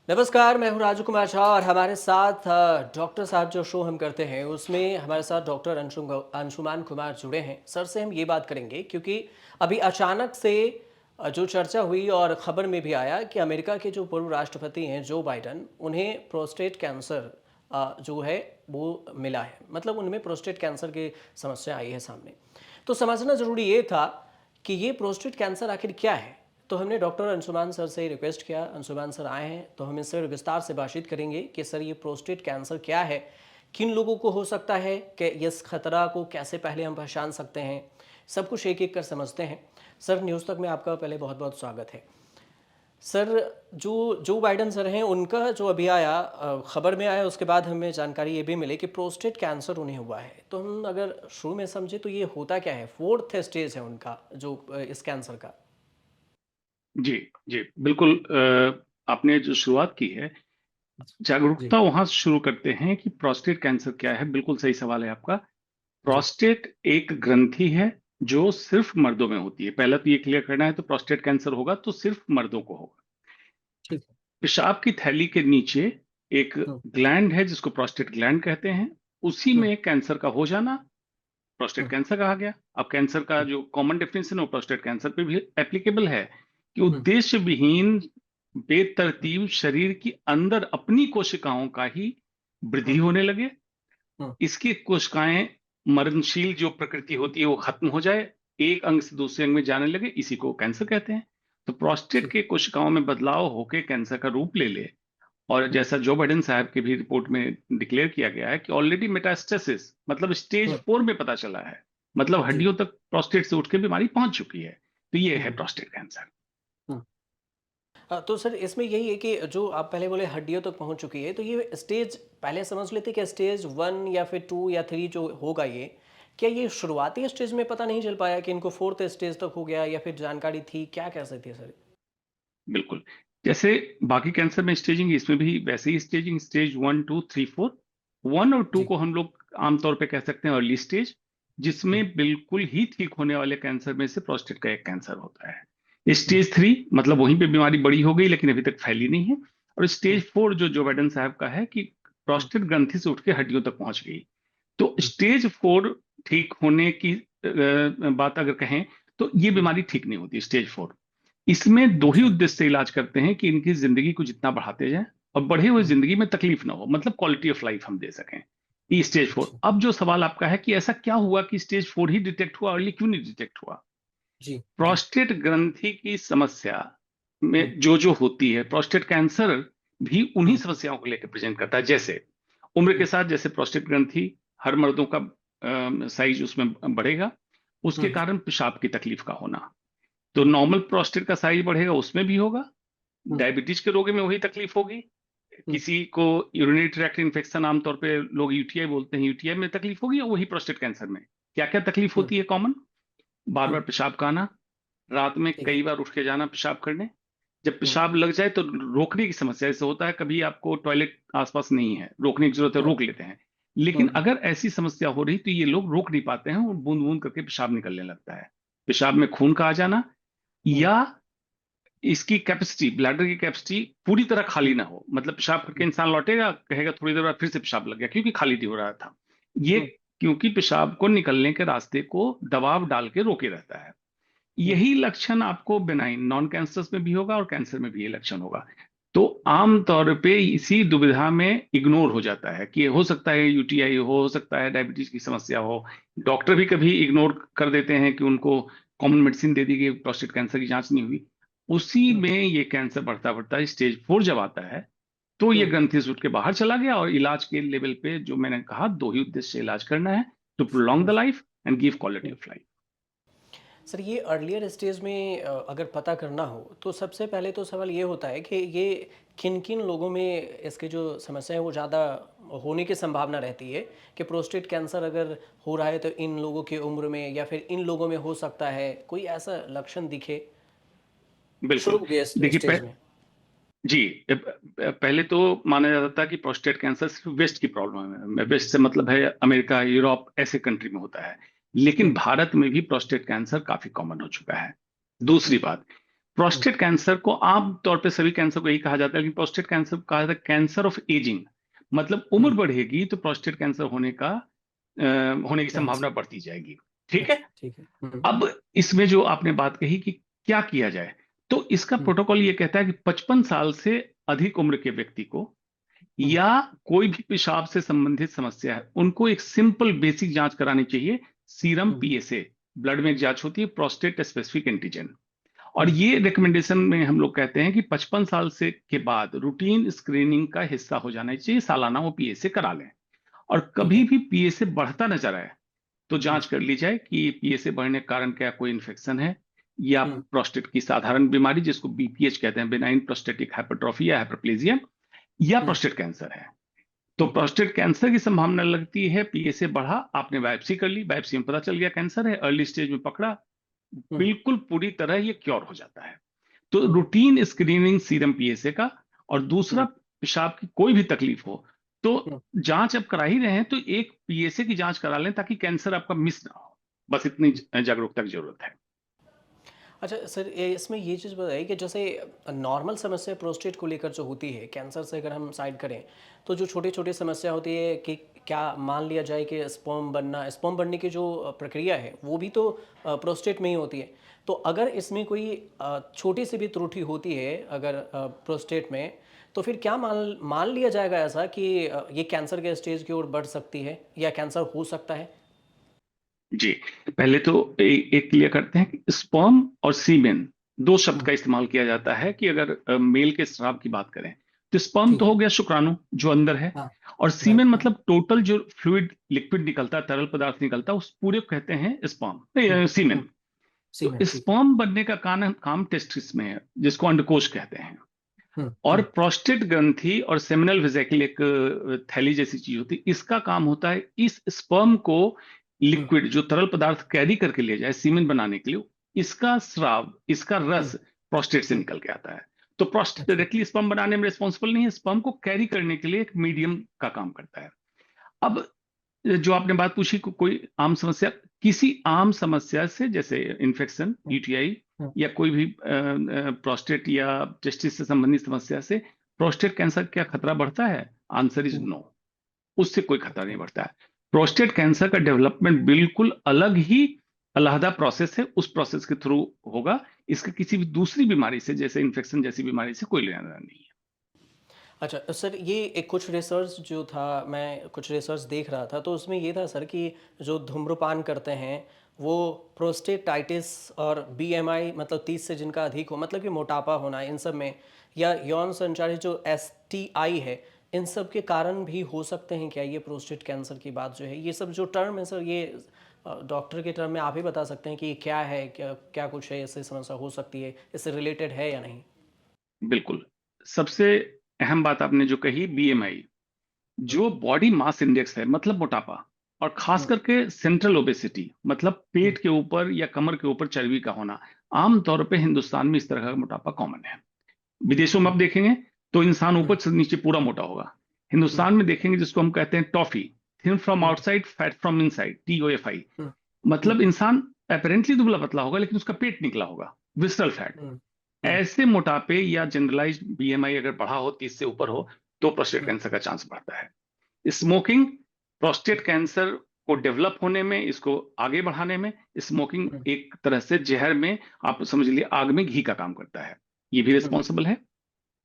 नमस्कार, मैं हूँ राजू कुमार झा और हमारे साथ डॉक्टर साहब जो शो हम करते हैं उसमें हमारे साथ डॉक्टर अंशुमान कुमार जुड़े हैं। सर से हम ये बात करेंगे क्योंकि अभी अचानक से जो चर्चा हुई और ख़बर में भी आया कि अमेरिका के जो पूर्व राष्ट्रपति हैं जो बाइडन, उन्हें प्रोस्टेट कैंसर जो है वो मिला है। मतलब उनमें प्रोस्टेट कैंसर की समस्या आई है सामने। तो समझना ज़रूरी ये था कि ये प्रोस्टेट कैंसर आखिर क्या है। तो हमने डॉक्टर अंशुमान सर से रिक्वेस्ट किया, अंशुमान सर आए हैं तो हम इससे विस्तार से बातचीत करेंगे कि सर ये प्रोस्टेट कैंसर क्या है, किन लोगों को हो सकता है, कि इस खतरा को कैसे पहले हम पहचान सकते हैं, सब कुछ एक एक कर समझते हैं। सर, न्यूज़ तक में आपका पहले बहुत बहुत स्वागत है। सर, जो बाइडन सर हैं उनका जो अभी आया खबर में आया, उसके बाद हमें जानकारी ये भी मिली कि प्रोस्टेट कैंसर उन्हें हुआ है। तो हम अगर शुरू में समझे तो ये होता क्या है? फोर्थ स्टेज है उनका जो इस कैंसर का। जी, जी, बिल्कुल। आपने जो शुरुआत की है, जी। जागरूकता वहां से शुरू करते हैं कि प्रोस्टेट कैंसर क्या है। बिल्कुल सही सवाल है आपका। जी। प्रोस्टेट एक ग्रंथि है जो सिर्फ मर्दों में होती है। पहला तो ये क्लियर करना है, तो प्रोस्टेट कैंसर होगा तो सिर्फ मर्दों को होगा। ठीक है। पेशाब की थैली के नीचे एक हम्म। ग्लैंड है जिसको प्रोस्टेट ग्लैंड कहते हैं। उसी हम्म। में कैंसर का हो जाना प्रोस्टेट हम्म। कैंसर कहा गया। अब कैंसर का हम्म। जो कॉमन डेफिनेशन है वो प्रोस्टेट कैंसर पे भी एप्लीकेबल है कि हम्म। उद्देश्य विहीन बेतरतीब शरीर के अंदर अपनी कोशिकाओं का ही वृद्धि हम्म। होने लगे। हम्म। इसकी कोशिकाएं मरणशील जो प्रकृति होती है वो खत्म हो जाए, एक अंग से दूसरे अंग में जाने लगे, इसी को कैंसर कहते हैं। तो प्रोस्टेट ठीक के है। कोशिकाओं में बदलाव होकर कैंसर का रूप ले ले। और हम्म। जैसा जो बाइडेन साहब की भी रिपोर्ट में डिक्लेयर किया गया है कि ऑलरेडी मेटास्टेसिस मतलब स्टेज हम्म। 4 में पता चला है, मतलब जी। हड्डियों तक प्रोस्टेट से उठ के बीमारी पहुंच चुकी है। तो ये है हम्म। Prostate cancer. हम्म। तो सर, इसमें यही है कि जो आप पहले बोले हड्डियों तक पहुंच चुकी है, तो ये स्टेज पहले समझ लेते कि स्टेज 1 या फिर 2 या 3 जो होगा ये, क्या ये शुरुआती स्टेज में पता नहीं चल पाया कि इनको फोर्थ स्टेज तक हो गया, या फिर जानकारी थी, क्या कैसे थी सर? बिल्कुल। जैसे बाकी कैंसर में स्टेजिंग, इसमें भी वैसे ही स्टेजिंग, स्टेज 1 2 3 4। 1 और 2 जी। को हम लोग आमतौर पे कह सकते हैं अर्ली स्टेज, जिसमें हम्म। बिल्कुल ही ठीक होने वाले कैंसर में से प्रोस्टेट का एक कैंसर होता है। हम्म। स्टेज 3 मतलब वहीं पे बीमारी बड़ी हो गई लेकिन अभी तक फैली नहीं है। और हम्म। स्टेज 4 जो बाइडेन साहब का है कि हम्म। प्रोस्टेट ग्रंथि से उठ के हड्डियों तक पहुंच गई। तो हम्म। स्टेज 4 ठीक होने की बात अगर कहें तो ये हम्म। बीमारी ठीक नहीं होती स्टेज 4। इसमें दो ही अच्छा। उद्देश्य से इलाज करते हैं कि इनकी जिंदगी को जितना बढ़ाते जाएं और बढ़े हुए हम्म। जिंदगी में तकलीफ ना हो, मतलब क्वालिटी ऑफ लाइफ हम दे सकें। ये स्टेज 4। अच्छा। अब जो सवाल आपका है कि ऐसा क्या हुआ कि स्टेज 4 ही डिटेक्ट हुआ, अर्ली क्यों नहीं डिटेक्ट हुआ। जी। जी। प्रोस्टेट ग्रंथि की समस्या हम्म। में जो जो होती है, प्रोस्टेट कैंसर भी उन्हीं हम्म। समस्याओं को लेकर प्रेजेंट करता है। जैसे उम्र के हम्म। साथ जैसे प्रोस्टेट ग्रंथि, हर मर्दों का साइज उसमें बढ़ेगा, उसके हम्म। कारण पेशाब की तकलीफ का होना। तो हम्म। नॉर्मल प्रोस्टेट का साइज बढ़ेगा, उसमें भी होगा। हम्म। डायबिटीज के रोगी में वही तकलीफ होगी। हम्म। किसी को यूरिनरी ट्रैक्ट इन्फेक्शन, आमतौर पे लोग यूटीआई बोलते हैं, यूटीआई में तकलीफ होगी, और वही प्रोस्टेट कैंसर में क्या क्या तकलीफ हम्म। होती है कॉमन। बार बार हम्म। पेशाब का आना, रात में ठीक है। कई बार उठ के जाना पेशाब करने। जब हम्म। पेशाब लग जाए तो रोकने की समस्या। ऐसे होता है कभी आपको टॉयलेट आसपास नहीं है, रोकने की जरूरत है, हम्म। रोक लेते हैं। लेकिन हम्म। अगर ऐसी समस्या हो रही तो ये लोग रोक नहीं पाते हैं और बूंद बूंद करके पेशाब निकलने लगता है। पेशाब में खून का आ जाना, हम्म। या इसकी कैपेसिटी, ब्लैडर की कैपेसिटी पूरी तरह खाली हम्म। ना हो, मतलब पेशाब करके हम्म। इंसान लौटेगा, कहेगा थोड़ी देर बाद फिर से पेशाब लग गया क्योंकि खाली नहीं हो रहा था। ये हम्म। क्योंकि पेशाब को निकलने के रास्ते को दबाव डाल के रोके रहता है। हम्म। यही लक्षण आपको बेनाइन नॉन कैंसर्स में भी होगा और कैंसर में भी ये लक्षण होगा। तो आमतौर पे इसी दुविधा में इग्नोर हो जाता है कि हो सकता है यूटीआई हो सकता है डायबिटीज की समस्या हो। डॉक्टर भी कभी इग्नोर कर देते हैं कि उनको कॉमन मेडिसिन दे दी गई, प्रोस्टेट कैंसर की जांच नहीं हुई। उसी हम्म। में ये कैंसर बढ़ता बढ़ता स्टेज 4 जब आता है तो ये हम्म। ग्रंथि से उठ के बाहर चला गया। और इलाज के लेवल पे जो मैंने कहा, दो ही उद्देश्य से इलाज करना है, to prolong the hmm. Life and give quality hmm. Of life. Sir, ये अर्लियर स्टेज में अगर पता करना हो तो सबसे पहले तो सवाल ये होता है कि ये किन किन लोगों में इसकी जो समस्या है वो ज़्यादा होने की संभावना रहती है, कि प्रोस्टेट कैंसर अगर हो रहा है तो इन लोगों की उम्र में या फिर इन लोगों में हो सकता है, कोई ऐसा लक्षण दिखे बिल्कुल। शुरू के देखिए स्टेज में? जी, पहले तो माना जाता था कि प्रोस्टेट कैंसर सिर्फ वेस्ट की प्रॉब्लम है। वेस्ट से मतलब है अमेरिका, यूरोप, ऐसे कंट्री में होता है। लेकिन हम्म। भारत में भी प्रोस्टेट कैंसर काफी कॉमन हो चुका है। दूसरी हम्म। बात, हम्म, प्रोस्टेट कैंसर को आमतौर पे सभी कैंसर को यही कहा जाता है, लेकिन प्रोस्टेट कैंसर को कहा जाता है कैंसर ऑफ एजिंग। मतलब उम्र हम्म, बढ़ेगी तो प्रोस्टेट कैंसर होने की चांस। संभावना बढ़ती जाएगी। ठीक है। अच्छा, ठीक है। अब इसमें जो आपने बात कही कि क्या किया जाए, तो इसका हम्म, प्रोटोकॉल ये कहता है कि 55 साल से अधिक उम्र के व्यक्ति को, हम्म, या कोई भी पेशाब से संबंधित समस्या है, उनको एक सिंपल बेसिक जांच करानी चाहिए। सीरम हम्म, पीएसए, ब्लड में एक जांच होती है, प्रोस्टेट स्पेसिफिक एंटीजन। और हम्म, ये रिकमेंडेशन में हम लोग कहते हैं कि 55 साल से के बाद रूटीन स्क्रीनिंग का हिस्सा हो जाना चाहिए, सालाना वो पीएसए करा लें। और ठीक कभी है। भी पीएसए बढ़ता नजर आए तो हम्म, जांच कर ली जाए कि पीएसए बढ़ने के कारण क्या कोई इन्फेक्शन है, या हम्म, प्रोस्टेट की साधारण बीमारी जिसको बीपीएच कहते हैं, बिनाइन प्रोस्टेटिक हाइपरट्रॉफी या हाइपरप्लेजिया, या हम्म, प्रोस्टेट कैंसर है। तो हम्म, प्रोस्टेट कैंसर की संभावना लगती है, पीएसए बढ़ा, आपने बायोप्सी कर ली, बायोप्सी में पता चल गया कैंसर है, अर्ली स्टेज में पकड़ा, हम्म, बिल्कुल पूरी तरह ये क्योर हो जाता है। तो हम्म, रूटीन स्क्रीनिंग सीरम पीएसए का। और दूसरा, हम्म, पेशाब की कोई भी तकलीफ हो तो हम्म। जांच अब करा ही रहे हैं तो एक पीएसए की जांच करा लें, ताकि कैंसर आपका मिस ना हो। बस इतनी जागरूकता की जरूरत है। अच्छा सर, इसमें ये चीज़ बताइए कि जैसे नॉर्मल समस्या प्रोस्टेट को लेकर जो होती है, कैंसर से अगर हम साइड करें, तो जो छोटी छोटी समस्या होती है कि क्या मान लिया जाए कि स्पर्म बनने की जो प्रक्रिया है वो भी तो प्रोस्टेट में ही होती है। तो अगर इसमें कोई छोटी सी भी त्रुटि होती है अगर प्रोस्टेट में, तो फिर क्या मान मान लिया जाएगा ऐसा कि ये कैंसर के स्टेज की ओर बढ़ सकती है या कैंसर हो सकता है? जी, पहले तो एक क्लियर करते हैं कि स्पर्म और सीमेन दो शब्द हम्म, का इस्तेमाल किया जाता है कि अगर मेल के स्राव की बात करें तो स्पर्म तो ठीक हो है। गया शुक्राणु जो अंदर है, हाँ। और सीमेन राइट। हाँ। मतलब टोटल जो फ्लूइड लिक्विड निकलता है, तरल पदार्थ निकलता है, उस पूरे को कहते हैं हम्म, स्पर्म, हम्म, सीमेन। तो सीमेंट, ठीक है। स्पर्म बनने का काम टेस्टिस में है, जिसको अंडकोश कहते हैं। हम्म, और हम्म, प्रोस्टेट ग्रंथि और सेमिनल वेसिकल एक थैली जैसी चीज होती है, इसका काम होता है इस स्पर्म को हम्म, लिक्विड जो तरल पदार्थ कैरी करके ले जाए सीमेंट बनाने के लिए, इसका स्राव, इसका हम्म, रस प्रोस्टेट से हम्म, निकल के आता है। तो प्रोस्टेट अच्छा। डायरेक्टली स्पर्म बनाने में रिस्पॉन्सिबल नहीं है, स्पर्म को कैरी करने के लिए एक मीडियम का काम करता है। अब जो आपने बात पूछी, कोई आम समस्या, किसी आम समस्या से जैसे इन्फेक्शन, हम्म, यूटीआई, हम्म, या कोई भी प्रोस्टेट या टेस्टिस से संबंधित समस्या से प्रोस्टेट कैंसर क्या खतरा बढ़ता है? Answer is hmm, no. उससे कोई खतरा नहीं अच्छा। बढ़ता है। प्रोस्टेट कैंसर का डेवलपमेंट बिल्कुल अलग ही अलहदा प्रोसेस है, उस प्रोसेस के थ्रू होगा। इसका किसी भी दूसरी बीमारी से, जैसे इन्फेक्शन जैसी बीमारी से, कोई लेना देना नहीं है। अच्छा सर, ये एक कुछ रिसर्च जो था, मैं कुछ रिसर्च देख रहा था तो उसमें ये था सर कि जो धूम्रपान करते हैं वो प्रोस्टेटाइटिस और बीएमआई मतलब 30 से जिनका अधिक हो, मतलब कि मोटापा होना इन सब में, या यौन संचालित जो एसटीआई है, इन सब के कारण भी हो सकते हैं क्या ये प्रोस्टेट कैंसर की बात जो है? ये सब जो टर्म है सर, ये डॉक्टर के टर्म में आप ही बता सकते हैं कि ये क्या है, क्या क्या कुछ है, इससे समस्या हो सकती है, इससे रिलेटेड है या नहीं? बिल्कुल। सबसे अहम बात आपने जो कही, बीएमआई, हम्म, जो बॉडी मास इंडेक्स है, मतलब मोटापा, और खास हम्म, करके सेंट्रल ओबेसिटी, मतलब हम्म, पेट के ऊपर या कमर के ऊपर चर्बी का होना, आमतौर पे हिंदुस्तान में इस तरह का मोटापा कॉमन है। विदेशों में हम्म, आप देखेंगे तो इंसान हम्म, ऊपर से नीचे पूरा मोटा होगा। हम्म, हिंदुस्तान में देखेंगे जिसको हम कहते हैं toffee, thin from hmm, outside fat from inside, TOFI। हम्म, मतलब हम्म, इंसान अपेरेंटली दुबला पतला होगा लेकिन उसका पेट निकला होगा, विसरल फैट। हम्म, हम्म, ऐसे मोटापे या जनरलाइज बीएमआई अगर बढ़ा हो, 30 से ऊपर हो, तो प्रोस्टेट हम्म, कैंसर का चांस बढ़ता है। स्मोकिंग प्रोस्टेट कैंसर को डेवलप होने में, इसको आगे बढ़ाने में, स्मोकिंग हम्म, एक तरह से जहर में, आप समझ लीजिए आग में घी का काम करता है, ये भी हम्म, रिस्पॉन्सिबल है।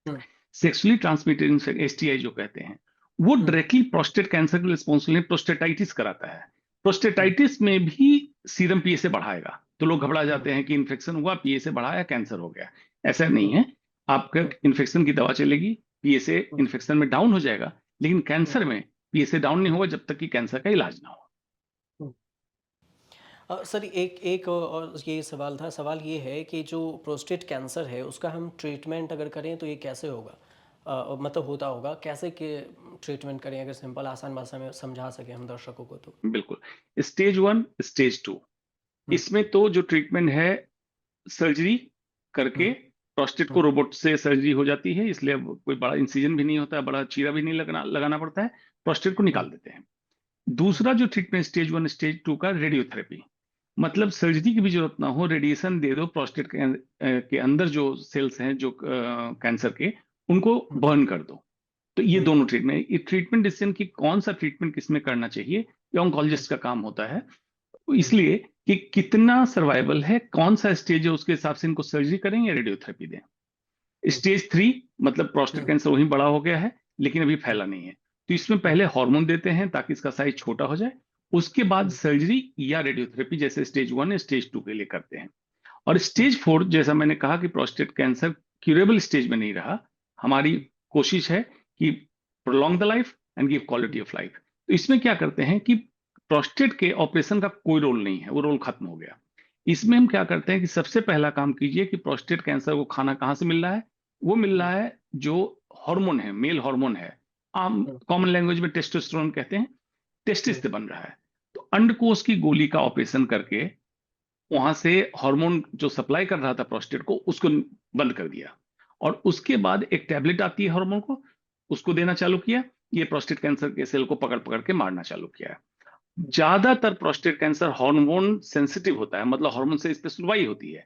हम्म, सेक्सुअली ट्रांसमिटेड STI जो कहते हैं, वो हम्म, डायरेक्टली प्रोस्टेट कैंसर के रिस्पॉन्सिबल है, प्रोस्टेटाइटिस कराता है। हम्म, प्रोस्टेटाइटिस में भी सीरम पीएसए बढ़ाएगा, तो लोग घबरा हम्म, जाते हैं कि इन्फेक्शन हुआ, पीएसए बढ़ाया, कैंसर हो गया। ऐसा नहीं हम्म, है। आपका हम्म, इन्फेक्शन की दवा चलेगी, पीएसए हम्म, इन्फेक्शन में डाउन हो जाएगा, लेकिन हम्म, कैंसर में पीएसए डाउन नहीं होगा जब तक कि कैंसर का इलाज ना हो। हम्म। सर, एक एक और ये सवाल था, सवाल ये है कि जो प्रोस्टेट कैंसर है उसका हम ट्रीटमेंट अगर करें तो ये कैसे होगा? मतलब होता होगा कैसे कि ट्रीटमेंट करें, अगर सिंपल आसान भाषा में समझा सके हम दर्शकों को तो। बिल्कुल। स्टेज 1, स्टेज 2, हम्म, इसमें तो जो ट्रीटमेंट है, सर्जरी करके, हम्म, प्रोस्टेट को हम्म, रोबोट से सर्जरी हो जाती है, इसलिए अब कोई बड़ा इंसिजन भी नहीं होता है, बड़ा चीरा भी नहीं लगाना पड़ता है, प्रोस्टेट को हम्म, निकाल देते हैं। हम्म, दूसरा जो ट्रीटमेंट स्टेज 1 स्टेज 2 का, रेडियोथेरेपी, मतलब सर्जरी की भी जरूरत ना हो, रेडिएशन दे दो, प्रोस्टेट के अंदर जो सेल्स हैं जो कैंसर के, उनको हुँ, बर्न कर दो। तो ये हुँ, दोनों ट्रीटमेंट, ये ट्रीटमेंट डिसीजन की कौन सा ट्रीटमेंट किसमें करना चाहिए, ये हुँ, ऑन्कोलॉजिस्ट का काम होता है। तो हुँ, इसलिए कि कितना सर्वाइवल है, कौन सा स्टेज है, उसके हिसाब से इनको सर्जरी करें या रेडियोथेरेपी दें। हुँ, स्टेज 3 मतलब प्रोस्टेट हुँ, कैंसर वहीं बड़ा हो गया है, लेकिन अभी हुँ, फैला नहीं है। तो इसमें हुँ, पहले हार्मोन देते हैं ताकि इसका साइज छोटा हो जाए, उसके बाद हुँ, सर्जरी या रेडियोथेरेपी जैसे स्टेज 1 या स्टेज 2 के लिए करते हैं। और हुँ, स्टेज 4, जैसा मैंने कहा कि प्रोस्टेट कैंसर क्यूरेबल स्टेज में नहीं रहा, हमारी हुँ, कोशिश है कि prolong the life and give hmm, quality of life. तो इसमें क्या करते हैं कि प्रोस्टेट के ऑपरेशन का कोई रोल नहीं है, वो रोल खत्म हो गया। इसमें हम क्या करते हैं कि सबसे पहला काम कीजिए कि प्रोस्टेट कैंसर को खाना कहाँ से मिल रहा है। वो मिल हुँ, रहा है जो हार्मोन है, मेल हार्मोन है, आम हुँ, कॉमन लैंग्वेज में टेस्टोस्टेरोन कहते हैं, टेस्टिस हुँ, से बन रहा है। तो अंडकोश की गोली का ऑपरेशन करके वहां से हार्मोन जो सप्लाई कर रहा था प्रोस्टेट को, उसको बंद कर दिया। और उसके बाद एक टैबलेट आती है हार्मोन को, उसको देना चालू किया। ये प्रोस्टेट कैंसर के सेल को पकड़ पकड़ के मारना चालू किया। ज्यादातर प्रोस्टेट कैंसर हार्मोन सेंसिटिव होता है, मतलब हार्मोन से इस पे सुनवाई होती है।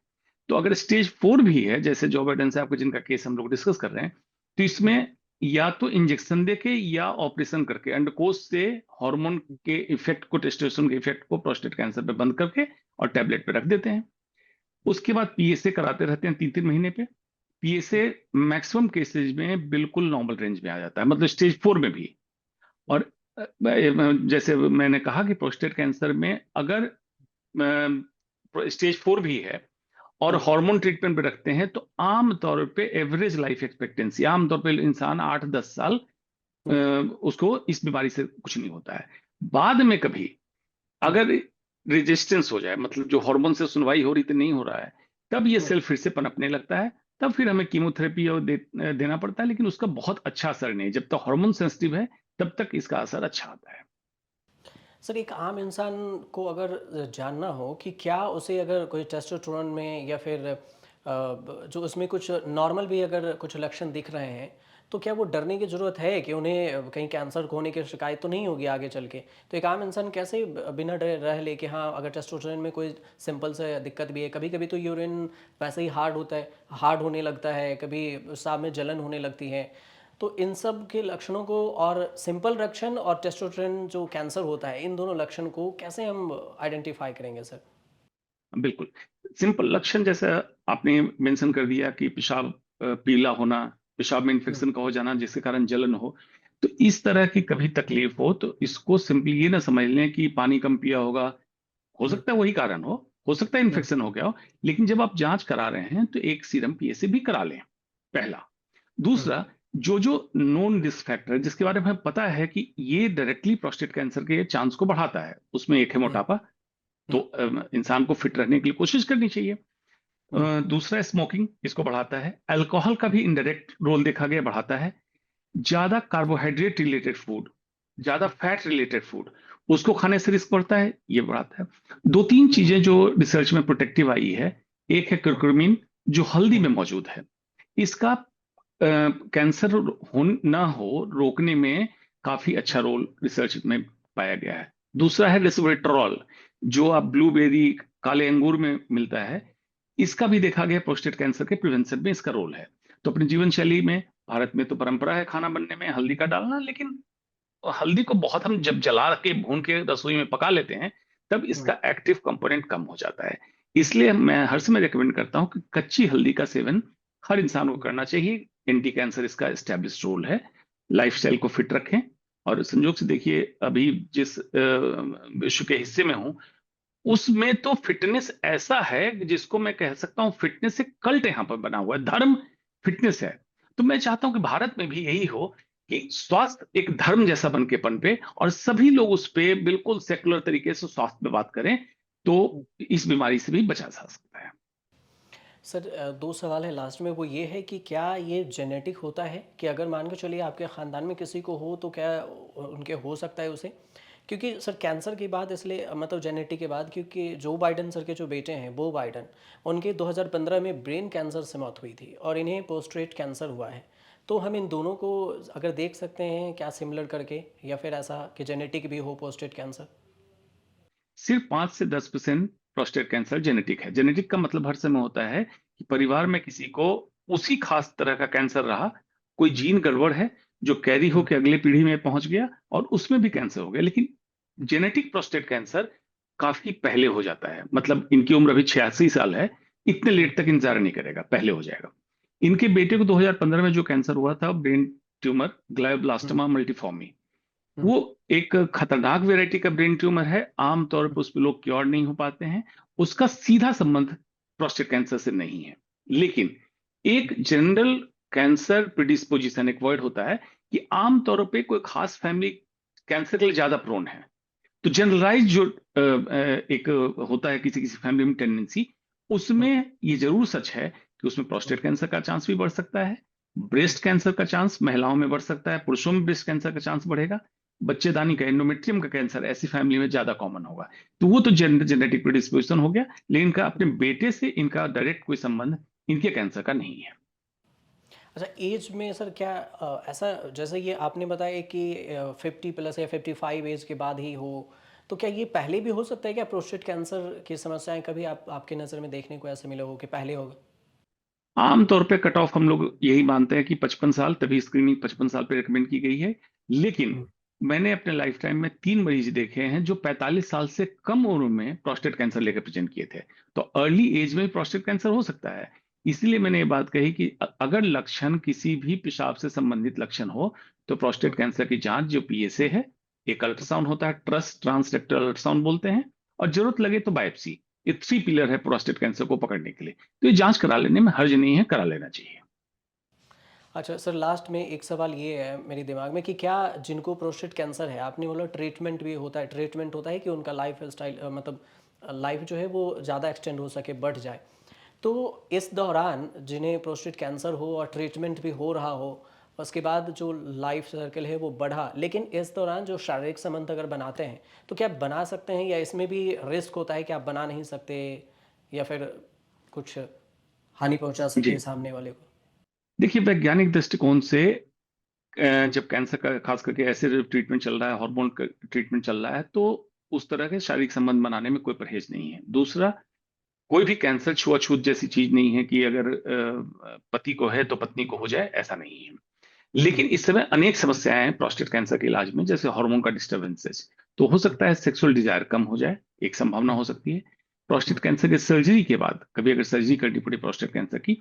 तो अगर स्टेज 4 भी है, जैसे जो बाइडेन से आपके जिनका केस हम लोग डिस्कस कर रहे हैं, तो हुँ, इसमें या तो इंजेक्शन देके या ऑपरेशन करके अंडकोश से हार्मोन के इफेक्ट को, टेस्टोस्टेरोन के इफेक्ट को प्रोस्टेट कैंसर पे बंद करके और टैबलेट पे रख देते हैं। उसके बाद पीएसए कराते रहते हैं 3-3 महीने पे। पीएसए मैक्सिमम केसेज में बिल्कुल नॉर्मल रेंज में आ जाता है, मतलब स्टेज 4 में भी। और जैसे मैंने कहा कि प्रोस्टेट कैंसर में अगर स्टेज 4 भी है और हुँ, हार्मोन ट्रीटमेंट पे रखते हैं, तो आम तौर पे एवरेज लाइफ एक्सपेक्टेंसी, आम तौर पे इंसान 8-10 साल हुँ, उसको इस बीमारी से कुछ नहीं होता है। बाद में कभी हुँ, अगर रेजिस्टेंस हो जाए, मतलब जो हार्मोन से सुनवाई हो रही थी नहीं हो रहा है, तब ये हुँ। सेल फिर से पनपने लगता है। तब फिर हमें कीमोथेरेपी और देना पड़ता है, लेकिन उसका बहुत अच्छा असर नहीं। जब तक हार्मोन सेंसिटिव है, तब तक इसका असर अच्छा आता है। सर एक आम इंसान को अगर जानना हो कि क्या उसे अगर कोई टेस्टोस्टेरोन में या फिर जो उसमें कुछ नॉर्मल भी अगर कुछ लक्षण दिख रहे हैं तो क्या वो डरने की ज़रूरत है कि उन्हें कहीं कैंसर होने की शिकायत तो नहीं होगी आगे चल के। तो एक आम इंसान कैसे बिना डरे रह ले कि हाँ अगर टेस्टोस्टेरोन में कोई सिंपल से दिक्कत भी है, कभी कभी तो यूरिन वैसे ही हार्ड होता है, हार्ड होने लगता है, कभी साफ में जलन होने लगती है। तो इन सब के लक्षणों को और सिंपल लक्षण और टेस्टोस्टेरोन जो कैंसर होता है इन दोनों लक्षण को कैसे हम आइडेंटिफाई करेंगे सर? बिल्कुल सिंपल लक्षण जैसा आपने मेंशन कर दिया कि पेशाब पीला होना, पेशाब में हम्म, इन्फेक्शन का हो जाना जिसके कारण जलन हो। तो इस तरह की कभी तकलीफ हो तो इसको सिंपली ये ना समझ लें कि पानी कम पिया होगा। हो हम्म, सकता है वही कारण हो सकता है हम्म, इन्फेक्शन हो गया हो। लेकिन जब आप जांच करा रहे हैं तो एक सीरम पीएसए भी करा लें, पहला। हम्म, दूसरा, जो जो नोन रिस्क फैक्टर जिसके बारे में हमें पता है कि ये डायरेक्टली प्रोस्टेट कैंसर के चांस को बढ़ाता है, उसमें एक है हम्म, मोटापा। तो हम्म, इंसान को फिट रहने के लिए कोशिश करनी चाहिए। हम्म, दूसरा स्मोकिंग इसको बढ़ाता है, अल्कोहल का भी इनडायरेक्ट रोल देखा गया बढ़ाता है। ज्यादा कार्बोहाइड्रेट रिलेटेड फूड, ज्यादा फैट रिलेटेड फूड, उसको खाने से रिस्क बढ़ता है, ये बढ़ाता है। 2-3 चीजें जो रिसर्च में प्रोटेक्टिव आई है, एक है हम्म, कुरकुमिन जो हल्दी हम्म, में मौजूद है। इसका कैंसर हो ना हो रोकने में काफी अच्छा रोल रिसर्च में पाया गया है। दूसरा है रेसवेट्रॉल, जो आप ब्लूबेरी, काले अंगूर में मिलता है। इसका भी देखा गया प्रोस्टेट कैंसर के प्रिवेंशन में इसका रोल है। तो अपनी जीवन शैली में, भारत में तो परंपरा है खाना बनने में हल्दी का डालना, लेकिन हल्दी को बहुत हम जब जला के भून के रसोई में पका लेते हैं, तब हम्म, इसका एक्टिव कंपोनेंट कम हो जाता है। इसलिए मैं हर समय रिकमेंड करता हूं कि कच्ची हल्दी का सेवन हर इंसान को करना चाहिए। एंटी कैंसर इसका एस्टेब्लिश रोल है। लाइफस्टाइल को फिट रखें। और संयोग से देखिए, अभी जिस विश्व के हिस्से में हूं, उसमें तो फिटनेस ऐसा है कि जिसको मैं कह सकता हूँ फिटनेस एक कल्ट यहाँ पर बना हुआ है, धर्म फिटनेस है। तो मैं चाहता हूं कि भारत में भी यही हो कि स्वास्थ्य एक धर्म जैसा बन के पनपे और सभी लोग उस पे बिल्कुल सेकुलर तरीके से स्वास्थ्य पे बात करें, तो हम्म। इस बीमारी से भी बचा जा सकता है। सर दो सवाल है लास्ट में, वो ये है कि क्या ये जेनेटिक होता है कि अगर मान के चलिए आपके ख़ानदान में किसी को हो तो क्या उनके हो सकता है उसे? क्योंकि सर कैंसर की बात इसलिए मतलब जेनेटिक के बाद, क्योंकि जो बाइडन सर के जो बेटे हैं बो बाइडन, उनके 2015 में ब्रेन कैंसर से मौत हुई थी और इन्हें पोस्ट्रेट कैंसर हुआ है। तो हम इन दोनों को अगर देख सकते हैं क्या सिमिलर करके, या फिर ऐसा कि जेनेटिक भी हो पोस्ट्रेट कैंसर? सिर्फ 5 से 10% प्रोस्टेट कैंसर जेनेटिक है। जेनेटिक का मतलब हर समय होता है कि परिवार में किसी को उसी खास तरह का कैंसर रहा, कोई जीन गड़बड़ है जो कैरी हुँ, होकर अगले पीढ़ी में पहुंच गया और उसमें भी हुँ, कैंसर हो गया। लेकिन जेनेटिक प्रोस्टेट कैंसर काफी पहले हो जाता है, मतलब इनकी उम्र अभी 86 साल है, इतने हुँ, लेट तक इंतजार नहीं करेगा, पहले हो जाएगा। इनके बेटे को 2015 में जो कैंसर हुआ था, ब्रेन ट्यूमर, हुँ, ग्लायोब्लास्टोमा मल्टीफॉर्मी, हुँ, वो एक खतरनाक वैरायटी का ब्रेन ट्यूमर है। आमतौर पर उस पर लोग क्योर नहीं हो पाते हैं। उसका सीधा संबंध प्रोस्टेट कैंसर से नहीं है। लेकिन हुँ, एक जनरल कैंसर प्रिडिस्पोजिशन, एक वर्ड होता है कि आमतौर पे कोई खास फैमिली कैंसर के लिए ज्यादा प्रोन है। तो जनरलाइज जो एक होता है किसी किसी फैमिली में टेंडेंसी, हुँ, उसमें ये जरूर सच है कि उसमें हुँ। प्रोस्टेट कैंसर का चांस भी बढ़ सकता है। ब्रेस्ट कैंसर का चांस महिलाओं में बढ़ सकता है, पुरुषों में ब्रेस्ट कैंसर का चांस बढ़ेगा। बच्चेदानी का, एंडोमेट्रियम का कैंसर ऐसी फैमिली में ज्यादा कॉमन होगा। तो वो तो जेनेटिक प्रिडिस्पोजिशन हो गया, लेकिन इनका अपने बेटे से इनका डायरेक्ट कोई संबंध इनके कैंसर का नहीं है। अच्छा, एज में सर क्या ऐसा जैसे ये आपने बताया कि 50 प्लस या 55 एज के बाद ही हो, तो क्या ये पहले भी हो सकता है क्या प्रोस्टेट कैंसर की समस्याएं कभी आपके नज़र में देखने को ऐसे मिले हो कि पहले होगा? आमतौर पे कट ऑफ हम लोग यही मानते हैं कि 55 साल, तभी स्क्रीनिंग 55 साल पे रिकमेंड की गई है। लेकिन हुँ, मैंने अपने लाइफ टाइम में 3 मरीज देखे हैं जो 45 साल से कम उम्र में प्रोस्टेट कैंसर लेकर प्रेजेंट किए थे। तो अर्ली एज में प्रोस्टेट कैंसर हो सकता है। इसलिए मैंने ये बात कही कि अगर लक्षण किसी भी पेशाब से संबंधित लक्षण हो, तो हुँ, प्रोस्टेट कैंसर की जांच जो पीएसए है, एक अल्ट्रासाउंड होता है, ट्रांसरेक्टल अल्ट्रासाउंड बोलते हैं, और जरूरत लगे तो बायोप्सी। ये 3 पिलर है प्रोस्टेट कैंसर को पकड़ने के लिए। तो ये जांच करा लेने में हर्ज नहीं है, करा लेना चाहिए। अच्छा सर, लास्ट में एक सवाल ये है मेरे दिमाग में कि क्या जिनको प्रोस्टेट कैंसर है, आपने बोला ट्रीटमेंट भी होता है, ट्रीटमेंट होता है कि उनका लाइफ स्टाइल मतलब लाइफ जो है वो ज़्यादा एक्सटेंड हो सके, बढ़ जाए। तो इस दौरान जिन्हें प्रोस्टेट कैंसर हो और ट्रीटमेंट भी हो रहा हो, उसके बाद जो लाइफ सर्कल है वो बढ़ा, लेकिन इस दौरान जो शारीरिक संबंध अगर बनाते हैं तो क्या बना सकते हैं, या इसमें भी रिस्क होता है कि आप बना नहीं सकते, या फिर कुछ हानि पहुंचा सकते हैं जी, सामने वाले को? देखिए वैज्ञानिक दृष्टिकोण से जब कैंसर का खास करके ऐसे ट्रीटमेंट चल रहा है, हार्मोन का ट्रीटमेंट चल रहा है, तो उस तरह के शारीरिक संबंध बनाने में कोई परहेज नहीं है। दूसरा, कोई भी कैंसर छुआछूत जैसी चीज नहीं है कि अगर पति को है तो पत्नी को हो जाए, ऐसा नहीं है। हम्म, लेकिन इस समय अनेक समस्याएं हैं प्रोस्टेट कैंसर के इलाज में, जैसे हार्मोन का डिस्टर्बेंसेस। तो हो हम्म, सकता है सेक्सुअल डिजायर कम हो जाए, एक संभावना हम्म, हो सकती है। प्रोस्टेट कैंसर के सर्जरी के बाद कभी अगर सर्जरी करनी पड़ी प्रोस्टेट कैंसर की,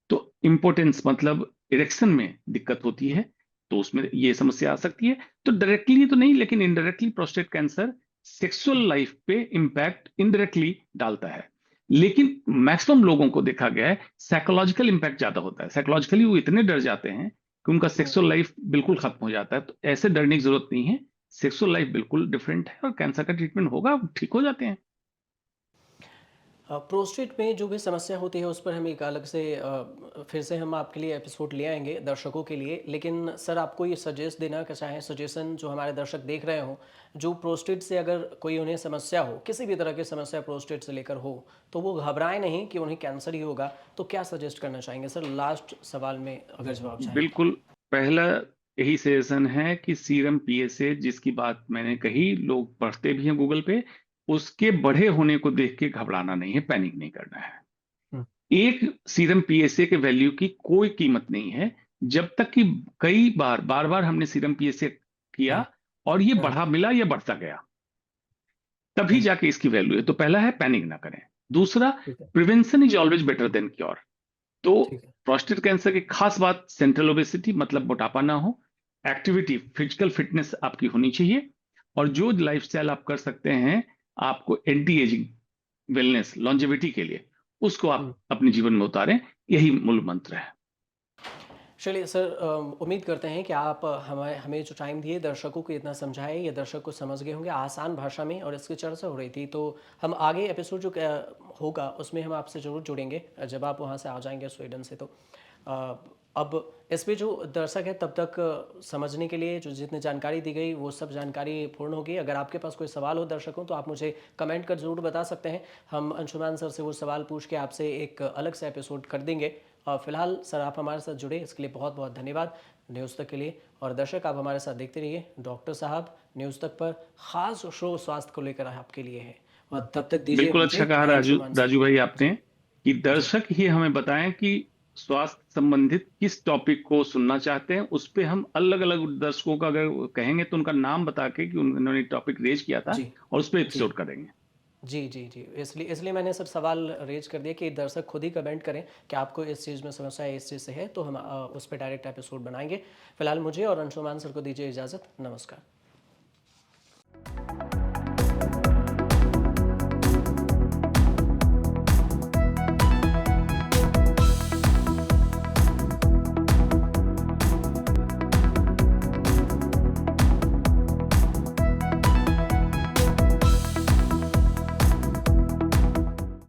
तो इम्पोर्टेंस मतलब इरेक्शन में दिक्कत होती हम्म, है, तो उसमें ये समस्या आ सकती है। तो डायरेक्टली तो नहीं, लेकिन indirectly prostate cancer sexual life पे इम्पैक्ट इनडायरेक्टली डालता है। लेकिन मैक्सिमम लोगों को देखा गया है साइकोलॉजिकल इम्पैक्ट ज्यादा होता है। साइकोलॉजिकली वो इतने डर जाते हैं कि उनका हम्म। सेक्सुअल लाइफ बिल्कुल खत्म हो जाता है। तो ऐसे डरने की जरूरत नहीं है। सेक्सुअल लाइफ बिल्कुल डिफरेंट है और कैंसर का ट्रीटमेंट होगा, ठीक हो जाते हैं। प्रोस्टेट में जो भी समस्या होती है उस पर हम एक अलग से फिर से हम आपके लिए एपिसोड ले आएंगे दर्शकों के लिए, लेकिन सर आपको ये सजेस्ट देना चाहें, सजेशन जो हमारे दर्शक देख रहे हो, जो प्रोस्टेट से अगर कोई उन्हें समस्या हो, किसी भी तरह की समस्या प्रोस्टेट से लेकर हो, तो वो घबराएं नहीं कि उन्हें कैंसर ही होगा, तो क्या सजेस्ट करना चाहेंगे सर, लास्ट सवाल में अगर जवाब चाहें तो? बिल्कुल। पहला यही सजेशन है कि सीरम पीएसए, जिसकी बात मैंने कही, लोग पढ़ते भी हैं गूगल पे, उसके बढ़े होने को देख के घबराना नहीं है, पैनिक नहीं करना है। हम्म, एक सीरम पीएसए के वैल्यू की कोई कीमत नहीं है, जब तक कि कई बार बार बार हमने सीरम पीएसए हम्म, किया और ये हम्म, बढ़ा मिला या बढ़ता गया, तभी हम्म, जाके इसकी वैल्यू है। तो पहला है पैनिक ना करें। दूसरा, ठीक है, prevention is always better than cure. तो ठीक है। प्रोस्टेट कैंसर की खास बात सेंट्रल ओबेसिटी, मतलब मोटापा ना हो, एक्टिविटी, फिजिकल फिटनेस आपकी होनी चाहिए, और जो लाइफस्टाइल आप कर सकते हैं आपको एंटी एजिंग, वेलनेस, लॉन्जेविटी के लिए, उसको हम्म। आप अपने जीवन में उतारें। यही मूल मंत्र है। चलिए सर, उम्मीद करते हैं कि आप हमें हमें जो टाइम दिए, दर्शकों को इतना समझाए, ये दर्शक को समझ गए होंगे आसान भाषा में, और इसकी चर्चा हो रही थी, तो हम आगे एपिसोड जो होगा उसमें हम आपसे ज़रूर जुड़ेंगे जब आप वहाँ से आ जाएंगे स्वीडन से। तो अ, अब इसमें जो दर्शक है तब तक समझने के लिए जो जितनी जानकारी दी गई वो सब जानकारी पूर्ण होगी। अगर आपके पास कोई सवाल हो दर्शकों, तो आप मुझे कमेंट कर ज़रूर बता सकते हैं। हम अंशुमान सर से वो सवाल पूछ के आपसे एक अलग से एपिसोड कर देंगे। फिलहाल सर आप हमारे साथ जुड़े इसके लिए बहुत बहुत धन्यवाद न्यूज़ तक के लिए। और दर्शक आप हमारे साथ देखते रहिए, डॉक्टर साहब न्यूज़ तक पर ख़ास शो स्वास्थ्य को लेकर आपके लिए है। और तब तक दीजिए बिल्कुल अच्छा मुझे कहा और राजू अंशुमान सर राजू को। भाई आपने जी, कि जी, दर्शक ही हमें बताएं कि स्वास्थ्य संबंधित किस टॉपिक को सुनना चाहते हैं, उस पे हम अलग अलग दर्शकों का अगर कहेंगे तो उनका नाम बता के कि उन्होंने टॉपिक रेज किया था जी, और उस पर जी। एपिसोड करेंगे। जी, जी, जी। इसलिए इसलिए मैंने सर सवाल रेज़ कर दिया कि दर्शक खुद ही कमेंट करें कि आपको इस चीज़ में समस्या है, इस चीज़ से है, तो हम उस पे डायरेक्ट एपिसोड बनाएँगे। फिलहाल मुझे और अंशुमान सर को दीजिए इजाज़त। नमस्कार।